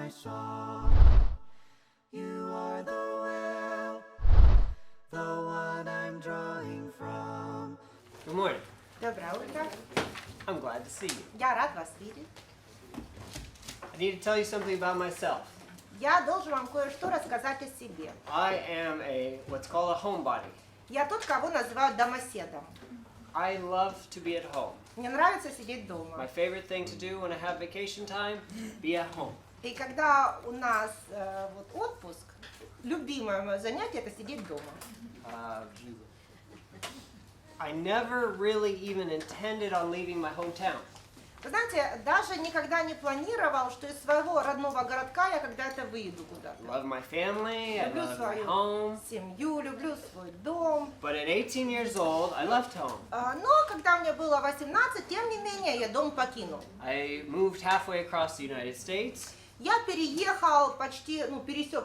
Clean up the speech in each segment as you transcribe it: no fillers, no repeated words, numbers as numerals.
my song. You are the well, the one I'm drawing from. Good morning. Доброе утро. I'm glad to see you. Я рад вас видеть. I need to tell you something about myself. Я должен вам кое-что рассказать о себе. I am what's called a homebody. Я тот, кого называют домоседом. I love to be at home. Мне нравится сидеть My дома. favorite thing to do when I have vacation time, be at home. И когда у нас отпуск, любимое мое занятие это сидеть дома. I never really even intended on leaving my hometown. Вы знаете, даже никогда не планировал, что из своего родного городка я когда-то выеду куда-то. Love my family, I Люблю love my свою home. семью, люблю свой дом. But at 18 years old, I left home. Но когда мне было 18, тем не менее, я дом покинул. I moved halfway across the United States. Я пересек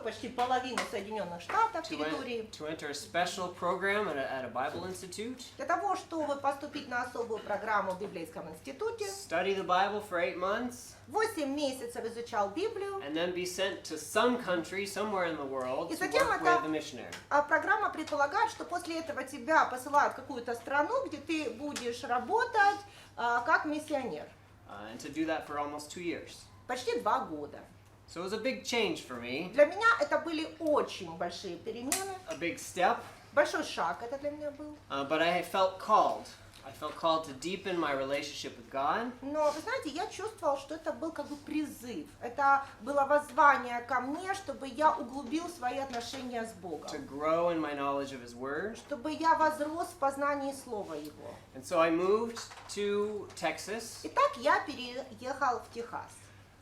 почти половину Соединенных Штатов To территории. enter a special program at a Bible institute. Для того, чтобы поступить на особую программу в библейском институте, Study the Bible for 8 months. 8 месяцев изучал Библию, And then be sent to some country somewhere in the world И to затем work это- with a missionary. а программа предполагает, что после этого тебя посылают в какую-то страну, где ты будешь работать как миссионер. And to do that for almost 2 years. Почти 2 года. So it was a big change for me, Для меня это были очень большие перемены, a big step, большой шаг это для меня был. but I felt called. I felt called to deepen my relationship with God, Но, вы знаете, я чувствовал, что это был как бы призыв. Это было воззвание ко мне, чтобы я углубил свои отношения с Богом. to grow in my knowledge of His Word. Чтобы я возрос в познании Слова Его. And so I moved to Texas. Итак, я переехал в Техас.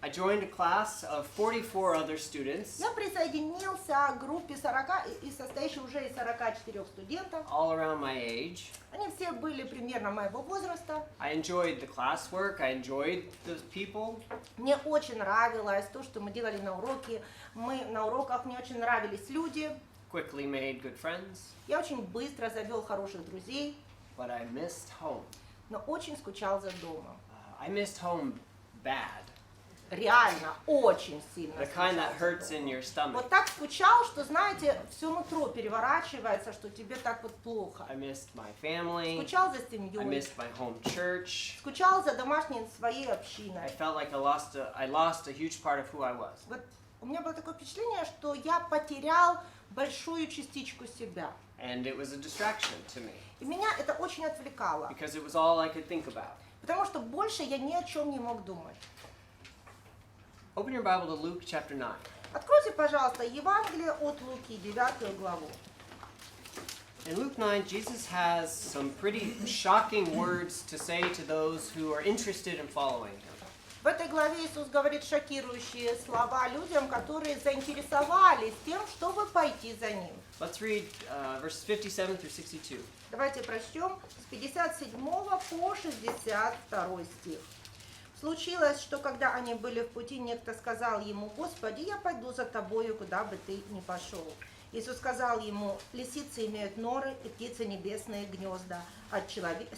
I joined a class of 44 other students, Я присоединился к группе 40, состоящей уже из 44 студентов. all around my age. Они все были примерно моего возраста. I enjoyed the classwork, I enjoyed the people. Мне очень нравилось то, что мы делали на уроке. На уроках мне очень нравились люди. Quickly made good friends, Я очень быстро завел хороших друзей, but I missed home. но очень скучал за домом. I missed home bad, Реально, очень сильно the kind that скучал за hurts in домом. your stomach. Вот так скучал, что, знаете, все нутро переворачивается, что тебе так вот плохо. I missed my family, Скучал за I семьей, missed my home church. скучал за домашней своей I общиной. felt like I lost a huge part of who I was. Вот у меня было такое впечатление, что я потерял большую частичку себя. And it was a distraction to me, И меня это очень отвлекало, because it was all I could think about. потому что больше я ни о чем не мог думать. Open your Bible to Luke chapter 9. Откройте, пожалуйста, Евангелие от Луки, 9 главу. In Luke 9, Jesus has some pretty shocking words to say to those who are interested in following him. В этой главе Иисус говорит шокирующие слова людям, которые заинтересовались тем, чтобы пойти за Ним. Let's read verses 57 through 62. Давайте прочтем с 57 по 62 стих. Случилось, что когда они были в пути, некто сказал ему: «Господи, я пойду за тобою, куда бы ты ни пошел». Иисус сказал ему: «Лисицы имеют норы, и птицы небесные гнезда, а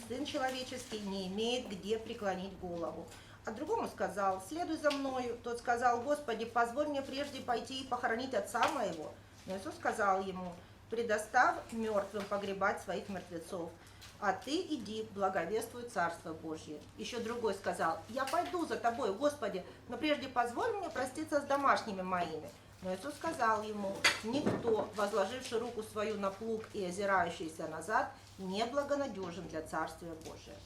Сын человеческий не имеет где преклонить голову». А другому сказал: «Следуй за мною». Тот сказал: «Господи, позволь мне прежде пойти и похоронить отца моего». Но Иисус сказал ему: «Предоставь мертвым погребать своих мертвецов, а ты иди, благовествуй Царство Божье». Еще другой сказал: «Я пойду за тобой, Господи, но прежде позволь мне проститься с домашними моими». Но Иисус сказал ему: «Никто, возложивший руку свою на плуг и озирающийся назад, не благонадежен для Царствия Божия».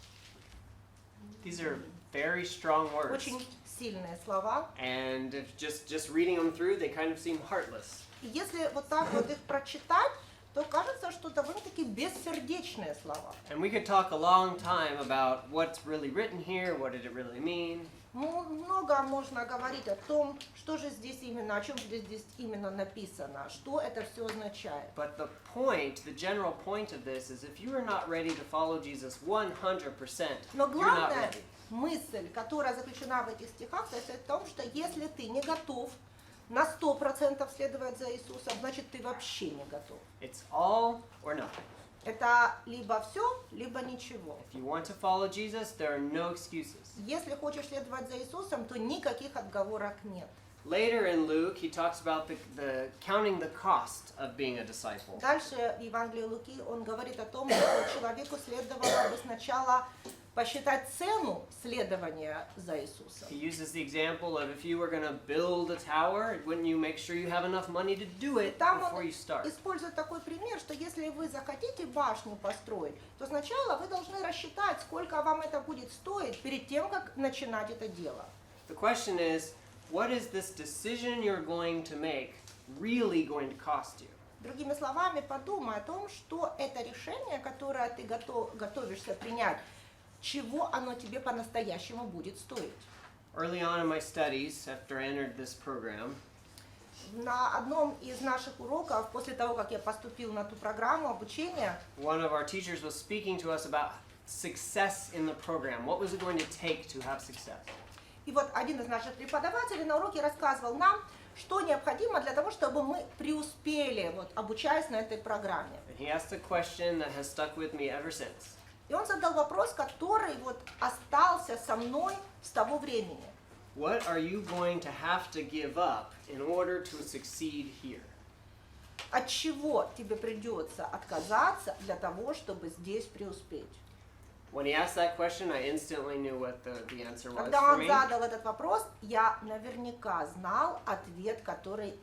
These are very strong words. Очень сильные слова. And if just reading them through, they kind of seem heartless. И если вот так вот их прочитать, то кажется, что довольно-таки бессердечные слова. And we could talk a long time about what's really written here, what did it really mean. Много можно говорить о том, что же здесь именно, о чем же здесь именно написано, что это все означает. But the general point of this is if you are not ready to follow Jesus 100%, Но you're not главная ready. мысль, которая заключена в этих стихах, состоит в том, что если ты не готов на 100% следовать за Иисусом, значит ты вообще не готов. It's all or nothing. Это либо все, либо ничего. If you want to follow Jesus, there are no excuses. Если хочешь следовать за Иисусом, то никаких отговорок нет. Later in Luke, he talks about the counting the cost of being a disciple. Дальше в Евангелии Луки он говорит о том, что человеку следовало бы сначала посчитать цену следования за Иисусом. He uses the example of if you were going to build a tower, wouldn't you make sure you have enough money to do it Там before он you start? использует такой пример, что если вы захотите башню построить, то сначала вы должны рассчитать, сколько вам это будет стоить перед тем, как начинать это дело. The question is, what is this decision you're going to make really going to cost you? Другими словами, подумай о том, что это решение, которое ты готовишься принять, чего оно тебе по-настоящему будет стоить. Early on in my studies, after I entered this program, На одном из наших уроков, после того, как я поступил на ту программу обучения, one of our teachers was speaking to us about success in the program. What was it going to take to have success? и вот один из наших преподавателей на уроке рассказывал нам, что необходимо для того, чтобы мы преуспели, вот, обучаясь на этой программе. And he asked a question that has stuck with me ever since. И он задал вопрос, который вот остался со мной с того времени. What are you going to have to give up in order to succeed here? От чего тебе придется отказаться для того, чтобы здесь преуспеть? When he asked that question, I instantly knew what the answer was Когда for он me. задал этот вопрос, я наверняка знал ответ, который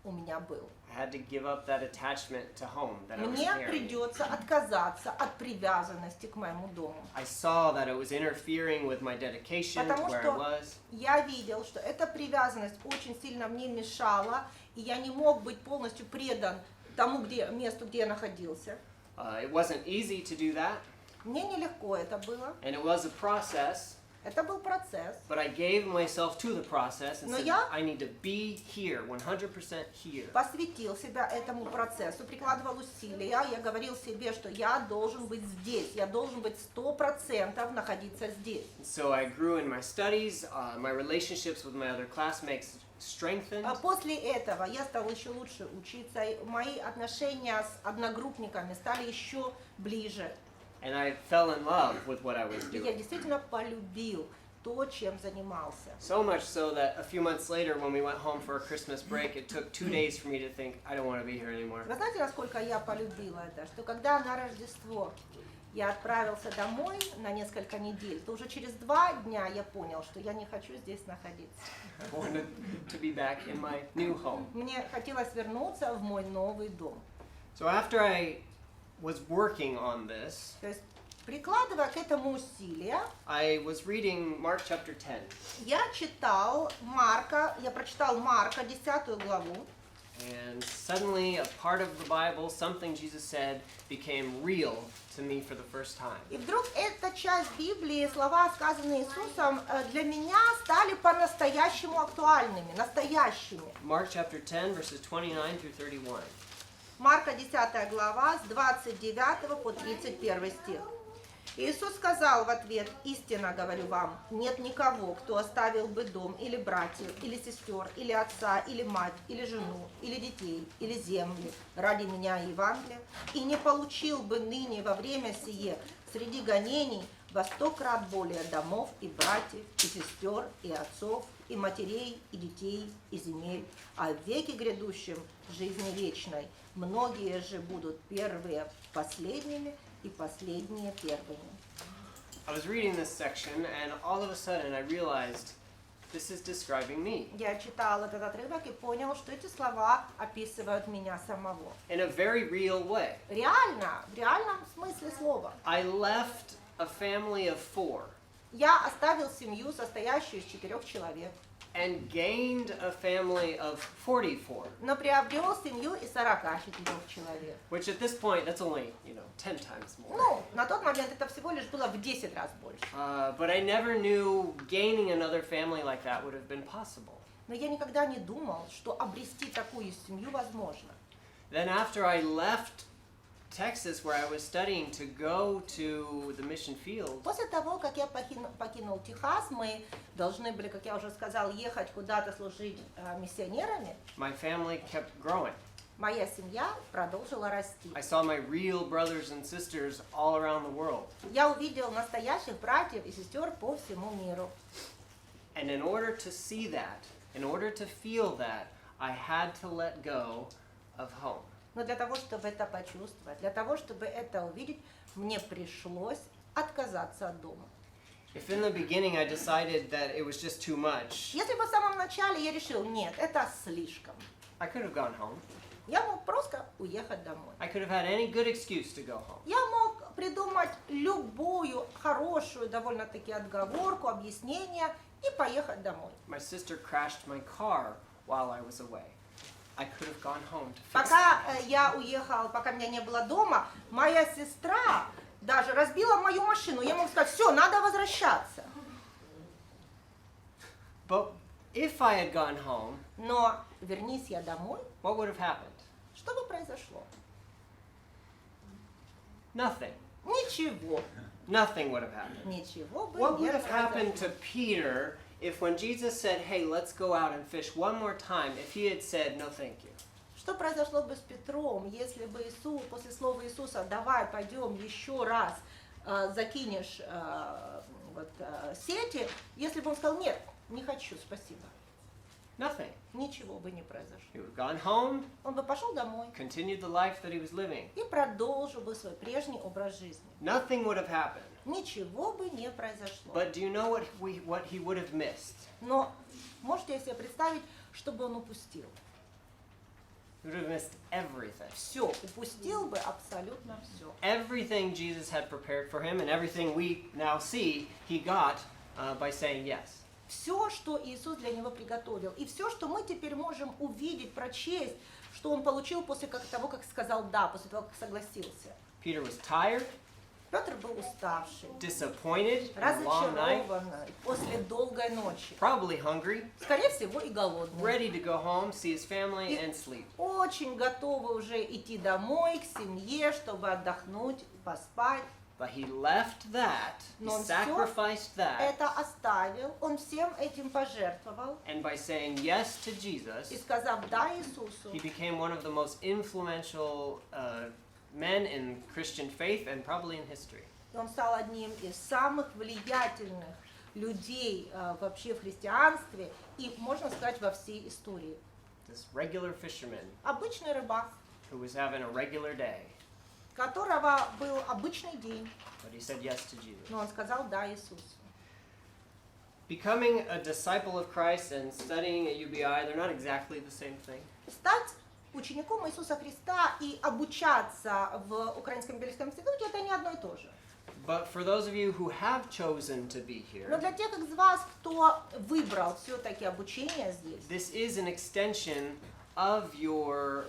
у меня был. I had to give up that attachment to home that I was Мне carrying. придется отказаться от привязанности к моему дому. I saw that it was interfering with my dedication to Потому where I что was. я видел, что эта привязанность очень сильно мне мешала, и я не мог быть полностью предан тому месту, где я находился. It wasn't easy to do that, Мне нелегко это было. and it was a process, Это был процесс. but I gave myself to the process and Но said, я- I need to be here, 100% here. Посвятил себя этому процессу, прикладывал усилия. Я говорил себе, что я должен быть здесь, я должен быть 100% находиться здесь. So I grew in my studies, my relationships with my other classmates strengthened. А после этого я стал еще лучше учиться, и мои отношения с одногруппниками стали еще ближе. And I fell in love with what I was И я doing. действительно полюбил то, чем занимался. So much so that a few months later, when we went home for a Christmas break, it took 2 days for me to think, I don't want to be here anymore. Вы знаете, насколько я полюбила это? Что когда на Рождество я отправился домой на несколько недель, то уже через 2 дня я понял, что я не хочу здесь находиться. I wanted to be back in my new home. Мне хотелось вернуться в мой новый дом. So after I was working on this, То есть, прикладывая к этому усилия, I was reading Mark chapter 10. я прочитал Марка, 10 главу, And suddenly, a part of the Bible, something Jesus said, became real to me for the first time. и вдруг эта часть Библии, слова, сказанные Иисусом, для меня стали по-настоящему актуальными, настоящими. Mark chapter 10, verses 29 through 31. Марка 10 глава с 29 по 31 стих. Иисус сказал в ответ: «Истинно говорю вам, нет никого, кто оставил бы дом или братьев, или сестер, или отца, или мать, или жену, или детей, или земли ради меня и Евангелия, и не получил бы ныне во время сие среди гонений во 100 крат более домов и братьев, и сестер, и отцов, и матерей, и детей, и земель, а в веке грядущем жизни вечной. Многие же будут первые последними, и последние первыми». I was reading this section, and all of a sudden I realized this is describing me Я читал этот отрывок и понял, что эти слова описывают меня самого. in a very real way. Реально, в реальном смысле слова. I left a family of 4 Я оставил семью, состоящую из 4 человек, and gained a family of 44, но приобрел семью из 44 человек. which at this point, that's only, 10 times more. Ну, на тот момент это всего лишь было в 10 раз больше. But I never knew gaining another family like that would have been possible. Но я никогда не думал, что обрести такую семью возможно. Then after I left Texas, where I was studying, to go to the mission field, После того, как я покинул Техас, мы должны были, как я уже сказал, ехать куда-то служить миссионерами. my family kept growing. Моя семья продолжила расти. I saw my real brothers and sisters all around the world. Я увидел настоящих братьев и сестер по всему миру. And in order to see that in order to feel that, I had to let go of home. Но для того, чтобы это почувствовать, для того, чтобы это увидеть, мне пришлось отказаться от дома. If in the beginning I decided that it was just too much, Если бы в самом начале я решил, нет, это слишком, I could have gone home. я мог просто уехать домой. I could have had any good excuse to go home. Я мог придумать любую хорошую довольно-таки отговорку, объяснение и поехать домой. My sister crashed my car while I was away. I could have gone home to fix Пока it. я уехал, пока меня не было дома, моя сестра даже разбила мою машину. Я мог сказать, все, надо возвращаться. But if I had gone home, Но вернись я домой, what would have happened? что бы произошло? Nothing. Ничего. Nothing would have happened. Ничего бы What не would have happened произошло. to Peter if when Jesus said, hey, let's go out and fish one more time, if he had said, no, thank you? Что произошло бы с Петром, если бы Иисус, после слова Иисуса, давай пойдем еще раз, закинешь сети, если бы он сказал, нет, не хочу, спасибо. Nothing. Ничего бы не произошло. He would have gone home, Он бы пошел домой continued the life that he was living. и продолжил бы свой прежний образ жизни. Nothing would have happened. Ничего бы не произошло. But do you know what he would have missed? Но можете себе представить, что бы он упустил? He would have missed everything. Все, упустил бы абсолютно все. Everything Jesus had prepared for him and everything we now see, he got by saying yes. Все, что Иисус для него приготовил, и все, что мы теперь можем увидеть, прочесть, что он получил после того, как сказал «да», после того, как согласился. Peter was tired, Петр был уставший, disappointed, in a long night, разочарованный, после долгой ночи, probably hungry, скорее всего и голодный. ready to go home, see his family, and sleep. Очень готовы уже идти домой, к семье, чтобы отдохнуть, поспать. But he left that, he Но он всё sacrificed that, Это оставил, он всем этим пожертвовал, and by saying yes to и Jesus, сказав «да» Иисусу, he became one of the most influential men in Christian faith and probably in history. он стал одним из самых влиятельных людей вообще в христианстве и, можно сказать, во всей истории. This regular fisherman Обычный рыбак, who was having a regular day, которого был обычный день, but he said yes to Jesus. но он сказал «да» Иисусу. Becoming a disciple of Christ and studying at UBI, they're not exactly the same thing. Стать учеником Иисуса Христа и обучаться в Украинском библейском институте – это не одно и то же. But for those of you who have chosen to be Но here, для тех из вас, кто выбрал все-таки обучение здесь, this is an extension of your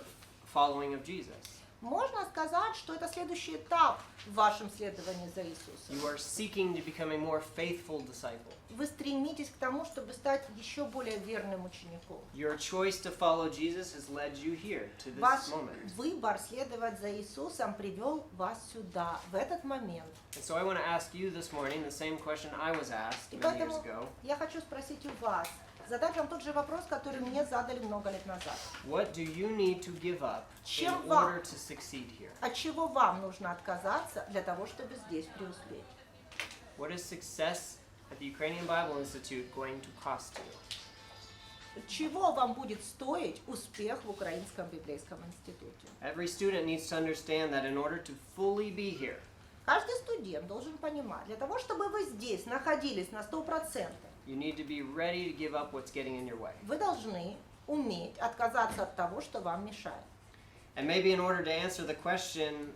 following of Jesus. можно сказать, что это следующий этап в вашем следовании за Иисусом. You are seeking to become a more faithful disciple. Вы стремитесь к тому, чтобы стать еще более верным учеником. Your choice to follow Jesus has led you here, to Ваш this moment. выбор следовать за Иисусом привел вас сюда, в этот момент. And so I want to ask you this morning the same question I was asked И many years поэтому ago. я хочу спросить у вас, задать вам тот же вопрос, который мне задали много лет назад. What do you need to give up in Чем вам- order to succeed here? От чего вам нужно отказаться для того, чтобы здесь преуспеть? What is success at the Ukrainian Bible Institute going to cost you? Чего вам будет стоить успех в Украинском библейском институте? Every student needs to understand that in order to fully be here, Каждый студент должен понимать, для того, чтобы вы здесь находились на 100%, you need to be ready to give up what's getting in your way. вы должны уметь отказаться от того, что вам мешает. And maybe in order to answer the question,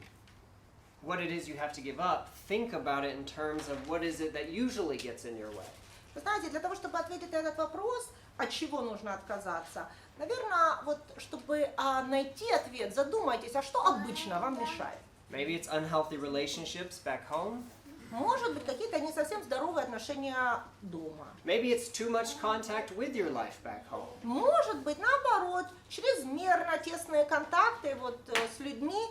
what it is you have to give up, think about it in terms of what is it that usually gets in your way. Вы знаете, для того, чтобы ответить на этот вопрос, от чего нужно отказаться, наверное, вот чтобы найти ответ, задумайтесь, а что обычно вам мешает? Maybe it's unhealthy relationships back home. Может быть, какие-то не совсем здоровые отношения дома. Maybe it's too much contact with your life back home. Может быть, наоборот, чрезмерно тесные контакты с людьми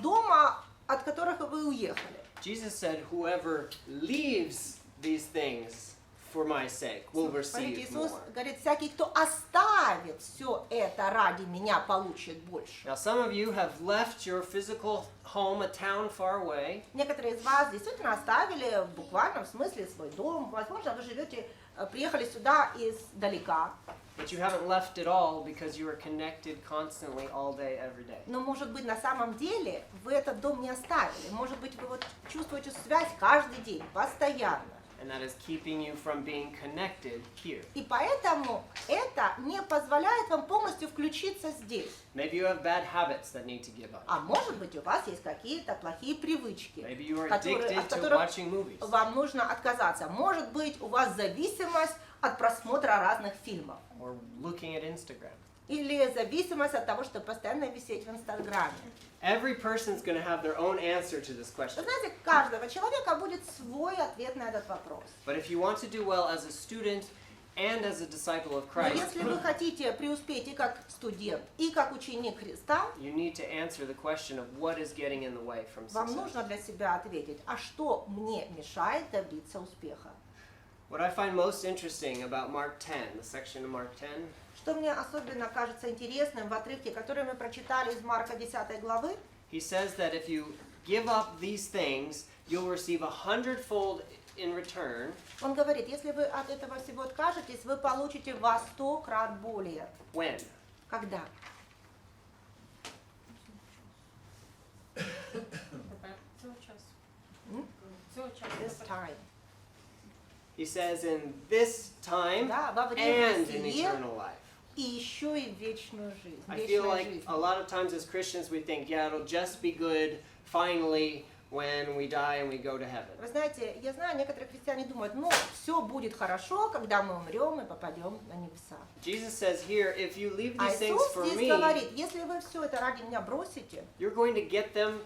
дома, от которых вы уехали. Jesus said, whoever leaves these things for my sake will Смотрите, receive Иисус more. говорит, всякий, кто оставит все это ради меня, получит больше. Now, some of you have left your physical home, a town far away, Некоторые из вас действительно оставили в буквальном смысле свой дом. Возможно, вы приехали сюда издалека. But you haven't left it all because you are connected constantly all day, every day. Но, может быть, на самом деле вы этот дом не оставили. Может быть, вы вот чувствуете связь каждый день, постоянно. And that is keeping you from being connected here. И поэтому это не позволяет вам полностью включиться здесь. Maybe you have bad habits that need to give up. А может быть, у вас есть какие-то плохие привычки, Maybe you are от addicted to которых watching movies. вам нужно отказаться. Может быть, у вас зависимость от просмотра разных фильмов. Or looking at Instagram. Или зависимость от того, чтобы постоянно висеть в Инстаграме. Every person's going to have their own answer to this Вы question. знаете, у каждого человека будет свой ответ на этот вопрос. But if you want to do well as a student and as a disciple of Но Christ, если вы хотите преуспеть и как студент, и как ученик Христа, you need to answer the question of what is getting in the way from вам success. нужно для себя ответить, а что мне мешает добиться успеха? What I find most interesting about Mark 10, the section of Mark 10, Что мне особенно кажется интересным в отрывке, который мы прочитали из Марка 10 главы, he says that if you give up these things, you'll receive 100-fold in return. он говорит, если вы от этого всего откажетесь, вы получите во 100 крат более. When? Когда? This time. He says in this time Да, во время and in сие eternal life. и еще и в вечную жизнь. I feel Вечная like жизнь. a lot of times as Christians we think, yeah, it'll just be good finally when we die and we go to heaven. Вы знаете, я знаю, некоторые христиане думают, ну, все будет хорошо, когда мы умрем и попадем на небеса. Jesus says here, if you leave А these things Иисус for здесь me, говорит, если вы все это ради меня бросите, you're going to get them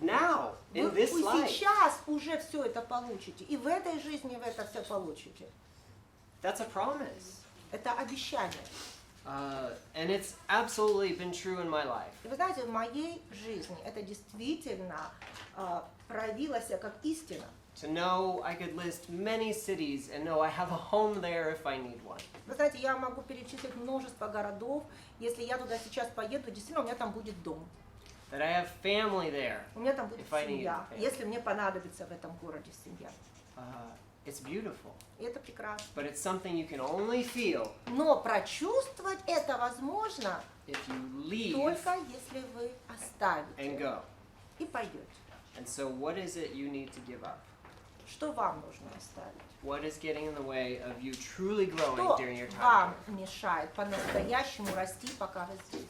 now, in вы this life. сейчас уже все это получите. И в этой жизни вы это все получите. That's a promise. Это обещание. And it's absolutely been true in my life. И вы знаете, в моей жизни это действительно проявилось как истина. To know I could list many cities and know I have a home there if I need one. Вы знаете, я могу перечислить множество городов. Если я туда сейчас поеду, действительно, у меня там будет дом. That I have family there. У меня там будет If I need семья, family. если мне понадобится в этом городе семья. It's beautiful. И это прекрасно. But it's something you can only feel Но прочувствовать это возможно if you leave только если вы and оставите go. и пойдете. And so what is it you need to give up? Что вам нужно оставить? What is getting in the way of you truly growing Что during your time вам here? мешает по-настоящему расти, пока вы здесь?